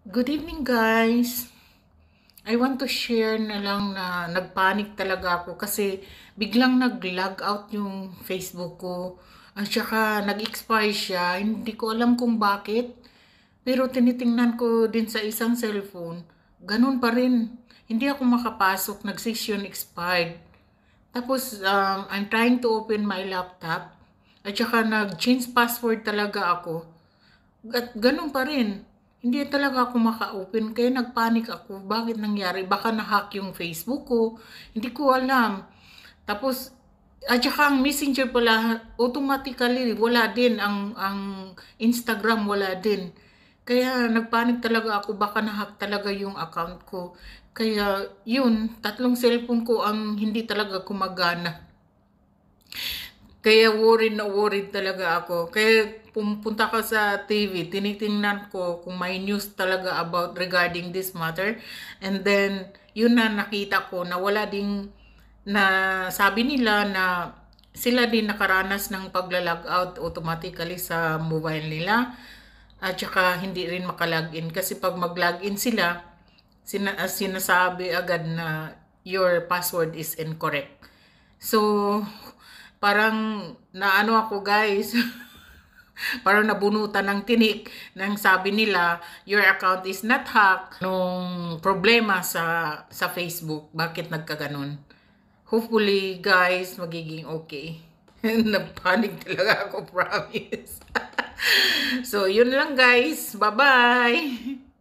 Good evening, guys. I want to share na lang na nagpanic talaga ako kasi biglang nag-log out yung Facebook ko. At saka nag-expire siya. Hindi ko alam kung bakit. Pero tinitingnan ko din sa isang cellphone. Ganun pa rin. Hindi ako makapasok. Nag-session expired. Tapos, I'm trying to open my laptop. At saka nag-change password talaga ako. At ganun pa rin. Hindi talaga ako maka-open. Kaya nagpanik ako. Bakit nangyari? Baka na-hack yung Facebook ko. Hindi ko alam. Tapos, at saka ang messenger pala, automatically, wala din. Ang Instagram, wala din. Kaya nagpanik talaga ako. Baka na-hack talaga yung account ko. Kaya, yun, tatlong cellphone ko ang hindi talaga kumagana. Kaya worried talaga ako. Kaya pumunta ka sa TV, tinitingnan ko kung may news talaga about regarding this matter. And then, yun na nakita ko na wala ding, na sabi nila na sila din nakaranas ng pagla-log out automatically sa mobile nila. At saka hindi rin makalogin. Kasi pag mag-login sila, sinasabi agad na your password is incorrect. So, parang naano ako guys, parang nabunutan ng tinik nang sabi nila, your account is not hacked. Nung problema sa Facebook, bakit nagkaganon? Hopefully guys, magiging okay. Nagpanik talaga ako, promise. So, yun lang guys. Bye-bye!